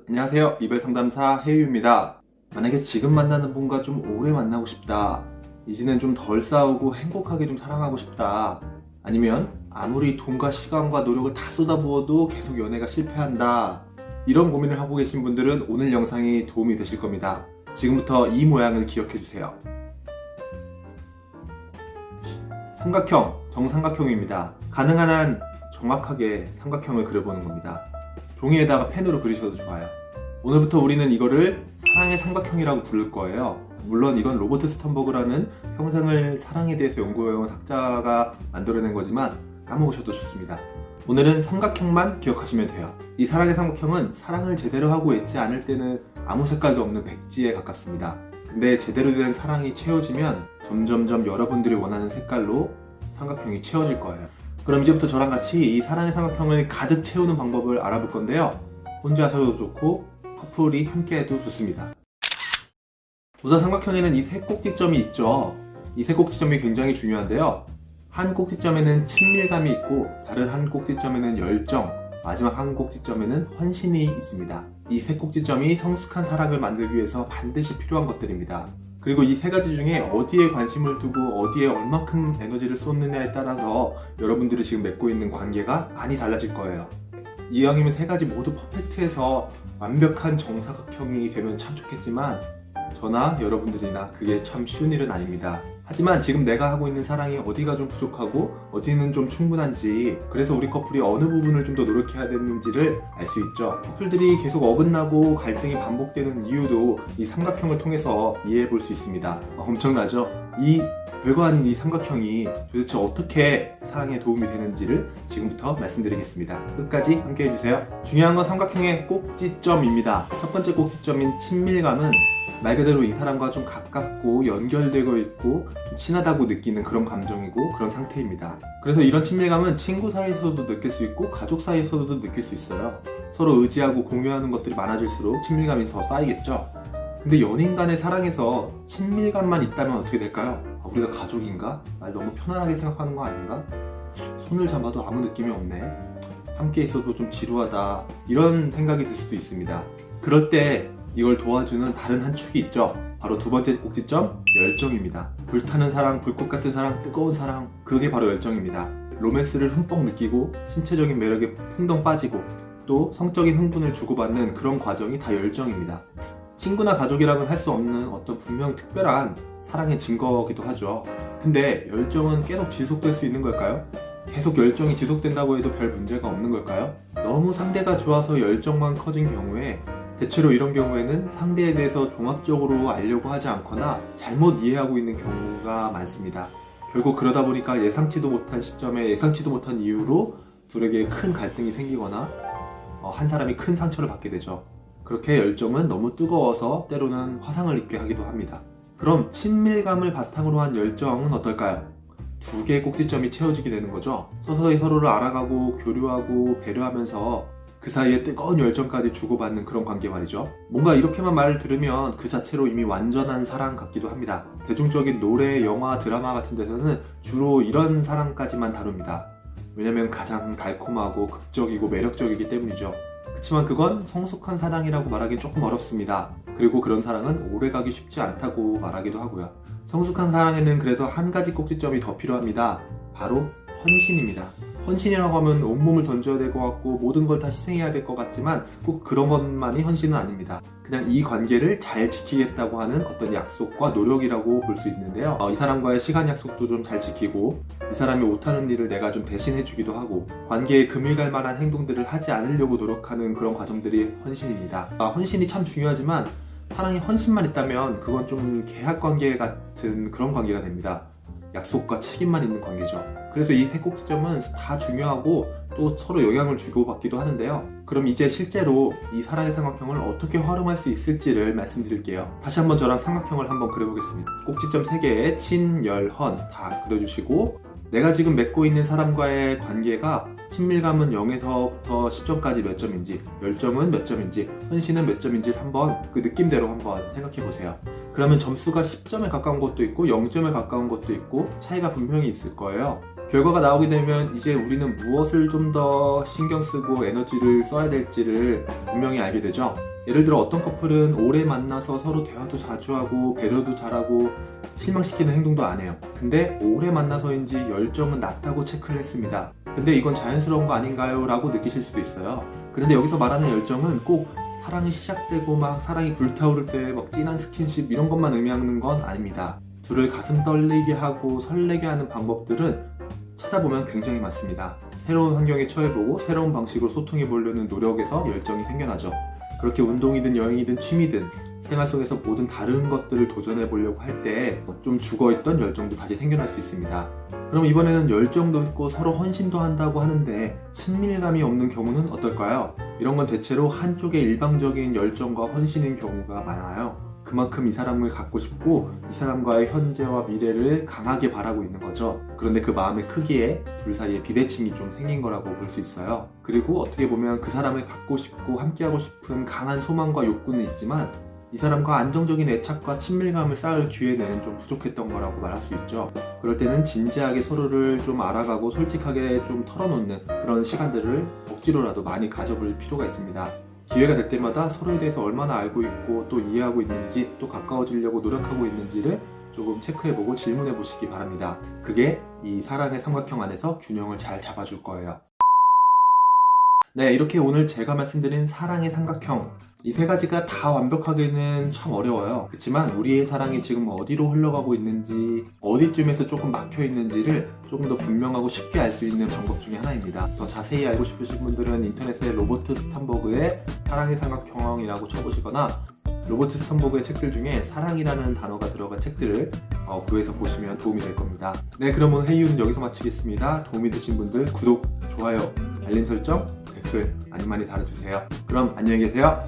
안녕하세요. 이별상담사 해유입니다. 만약에 지금 만나는 분과 좀 오래 만나고 싶다. 이제는 좀 덜 싸우고 행복하게 좀 사랑하고 싶다. 아니면 아무리 돈과 시간과 노력을 다 쏟아부어도 계속 연애가 실패한다. 이런 고민을 하고 계신 분들은 오늘 영상이 도움이 되실 겁니다. 지금부터 이 모양을 기억해 주세요. 삼각형, 정삼각형입니다. 가능한 한 정확하게 삼각형을 그려보는 겁니다. 종이에다가 펜으로 그리셔도 좋아요. 오늘부터 우리는 이거를 사랑의 삼각형이라고 부를 거예요. 물론 이건 로버트 스턴버그라는 평생을 사랑에 대해서 연구해온 학자가 만들어낸 거지만 까먹으셔도 좋습니다. 오늘은 삼각형만 기억하시면 돼요. 이 사랑의 삼각형은 사랑을 제대로 하고 있지 않을 때는 아무 색깔도 없는 백지에 가깝습니다. 근데 제대로 된 사랑이 채워지면 점점점 여러분들이 원하는 색깔로 삼각형이 채워질 거예요. 그럼 이제부터 저랑 같이 이 사랑의 삼각형을 가득 채우는 방법을 알아볼 건데요. 혼자서도 좋고 커플이 함께해도 좋습니다. 우선 삼각형에는 이 세 꼭지점이 있죠. 이 세 꼭지점이 굉장히 중요한데요. 한 꼭지점에는 친밀감이 있고 다른 한 꼭지점에는 열정, 마지막 한 꼭지점에는 헌신이 있습니다. 이 세 꼭지점이 성숙한 사랑을 만들기 위해서 반드시 필요한 것들입니다. 그리고 이 세 가지 중에 어디에 관심을 두고 어디에 얼만큼 에너지를 쏟느냐에 따라서 여러분들이 지금 맺고 있는 관계가 많이 달라질 거예요. 이왕이면 세 가지 모두 퍼펙트해서 완벽한 정사각형이 되면 참 좋겠지만 저나 여러분들이나 그게 참 쉬운 일은 아닙니다. 하지만 지금 내가 하고 있는 사랑이 어디가 좀 부족하고 어디는 좀 충분한지, 그래서 우리 커플이 어느 부분을 좀 더 노력해야 되는지를 알 수 있죠. 커플들이 계속 어긋나고 갈등이 반복되는 이유도 이 삼각형을 통해서 이해해 볼 수 있습니다. 엄청나죠? 이 별거 아닌 이 삼각형이 도대체 어떻게 사랑에 도움이 되는지를 지금부터 말씀드리겠습니다. 끝까지 함께 해주세요. 중요한 건 삼각형의 꼭지점입니다. 첫 번째 꼭지점인 친밀감은 말 그대로 이 사람과 좀 가깝고 연결되고 있고 좀 친하다고 느끼는 그런 감정이고 그런 상태입니다. 그래서 이런 친밀감은 친구 사이에서도 느낄 수 있고 가족 사이에서도 느낄 수 있어요. 서로 의지하고 공유하는 것들이 많아질수록 친밀감이 더 쌓이겠죠. 근데 연인 간의 사랑에서 친밀감만 있다면 어떻게 될까요? 우리가 가족인가? 날 너무 편안하게 생각하는 거 아닌가? 손을 잡아도 아무 느낌이 없네. 함께 있어도 좀 지루하다. 이런 생각이 들 수도 있습니다. 그럴 때 이걸 도와주는 다른 한 축이 있죠. 바로 두 번째 꼭지점, 열정입니다. 불타는 사랑, 불꽃 같은 사랑, 뜨거운 사랑, 그게 바로 열정입니다. 로맨스를 흠뻑 느끼고 신체적인 매력에 풍덩 빠지고 또 성적인 흥분을 주고받는 그런 과정이 다 열정입니다. 친구나 가족이랑은 할 수 없는 어떤 분명 특별한 사랑의 증거이기도 하죠. 근데 열정은 계속 지속될 수 있는 걸까요? 계속 열정이 지속된다고 해도 별 문제가 없는 걸까요? 너무 상대가 좋아서 열정만 커진 경우에 대체로 이런 경우에는 상대에 대해서 종합적으로 알려고 하지 않거나 잘못 이해하고 있는 경우가 많습니다. 결국 그러다 보니까 예상치도 못한 시점에 예상치도 못한 이유로 둘에게 큰 갈등이 생기거나 한 사람이 큰 상처를 받게 되죠. 그렇게 열정은 너무 뜨거워서 때로는 화상을 입게 하기도 합니다. 그럼 친밀감을 바탕으로 한 열정은 어떨까요? 두 개의 꼭지점이 채워지게 되는 거죠. 서서히 서로를 알아가고 교류하고 배려하면서 그 사이에 뜨거운 열정까지 주고받는 그런 관계 말이죠. 뭔가 이렇게만 말을 들으면 그 자체로 이미 완전한 사랑 같기도 합니다. 대중적인 노래, 영화, 드라마 같은 데서는 주로 이런 사랑까지만 다룹니다. 왜냐면 가장 달콤하고 극적이고 매력적이기 때문이죠. 그치만 그건 성숙한 사랑이라고 말하기 조금 어렵습니다. 그리고 그런 사랑은 오래가기 쉽지 않다고 말하기도 하고요. 성숙한 사랑에는 그래서 한 가지 꼭지점이 더 필요합니다. 바로 헌신입니다. 헌신이라고 하면 온몸을 던져야 될 것 같고 모든 걸 다 희생해야 될 것 같지만 꼭 그런 것만이 헌신은 아닙니다. 그냥 이 관계를 잘 지키겠다고 하는 어떤 약속과 노력이라고 볼 수 있는데요. 이 사람과의 시간 약속도 좀 잘 지키고 이 사람이 못하는 일을 내가 좀 대신해 주기도 하고 관계에 금이 갈 만한 행동들을 하지 않으려고 노력하는 그런 과정들이 헌신입니다. 헌신이 참 중요하지만 사랑에 헌신만 있다면 그건 좀 계약 관계 같은 그런 관계가 됩니다. 약속과 책임만 있는 관계죠. 그래서 이 세 꼭지점은 다 중요하고 또 서로 영향을 주고받기도 하는데요. 그럼 이제 실제로 이 사랑의 삼각형을 어떻게 활용할 수 있을지를 말씀드릴게요. 다시 한번 저랑 삼각형을 한번 그려보겠습니다. 꼭지점 3개에 친, 열, 헌 다 그려주시고 내가 지금 맺고 있는 사람과의 관계가 친밀감은 0에서부터 10점까지 몇 점인지, 열정은 몇 점인지, 헌신은 몇 점인지 한번 그 느낌대로 한번 생각해 보세요. 그러면 점수가 10점에 가까운 것도 있고 0점에 가까운 것도 있고 차이가 분명히 있을 거예요. 결과가 나오게 되면 이제 우리는 무엇을 좀 더 신경 쓰고 에너지를 써야 될지를 분명히 알게 되죠. 예를 들어 어떤 커플은 오래 만나서 서로 대화도 자주 하고 배려도 잘하고 실망시키는 행동도 안 해요. 근데 오래 만나서인지 열정은 낮다고 체크를 했습니다. 근데 이건 자연스러운 거 아닌가요? 라고 느끼실 수도 있어요. 그런데 여기서 말하는 열정은 꼭 사랑이 시작되고 막 사랑이 불타오를 때 막 진한 스킨십 이런 것만 의미하는 건 아닙니다. 둘을 가슴 떨리게 하고 설레게 하는 방법들은 찾아보면 굉장히 많습니다. 새로운 환경에 처해보고 새로운 방식으로 소통해보려는 노력에서 열정이 생겨나죠. 그렇게 운동이든 여행이든 취미든 생활 속에서 모든 다른 것들을 도전해보려고 할 때 좀 죽어있던 열정도 다시 생겨날 수 있습니다. 그럼 이번에는 열정도 있고 서로 헌신도 한다고 하는데 친밀감이 없는 경우는 어떨까요? 이런 건 대체로 한쪽의 일방적인 열정과 헌신인 경우가 많아요. 그만큼 이 사람을 갖고 싶고 이 사람과의 현재와 미래를 강하게 바라고 있는 거죠. 그런데 그 마음의 크기에 둘 사이에 비대칭이 좀 생긴 거라고 볼 수 있어요. 그리고 어떻게 보면 그 사람을 갖고 싶고 함께하고 싶은 강한 소망과 욕구는 있지만 이 사람과 안정적인 애착과 친밀감을 쌓을 기회는 좀 부족했던 거라고 말할 수 있죠. 그럴 때는 진지하게 서로를 좀 알아가고 솔직하게 좀 털어놓는 그런 시간들을 억지로라도 많이 가져볼 필요가 있습니다. 기회가 될 때마다 서로에 대해서 얼마나 알고 있고 또 이해하고 있는지 또 가까워지려고 노력하고 있는지를 조금 체크해보고 질문해보시기 바랍니다. 그게 이 사랑의 삼각형 안에서 균형을 잘 잡아줄 거예요. 네, 이렇게 오늘 제가 말씀드린 사랑의 삼각형 이 세 가지가 다 완벽하게는 참 어려워요. 그렇지만 우리의 사랑이 지금 어디로 흘러가고 있는지 어디쯤에서 조금 막혀 있는지를 조금 더 분명하고 쉽게 알 수 있는 방법 중에 하나입니다. 더 자세히 알고 싶으신 분들은 인터넷에 로버트 스탄버그의 사랑의 삼각형이라고 쳐보시거나 로버트 스탄버그의 책들 중에 사랑이라는 단어가 들어간 책들을 구해서 보시면 도움이 될 겁니다. 네, 그럼 오늘 회의는 여기서 마치겠습니다. 도움이 되신 분들 구독, 좋아요, 알림 설정, 댓글 많이 달아주세요. 그럼 안녕히 계세요.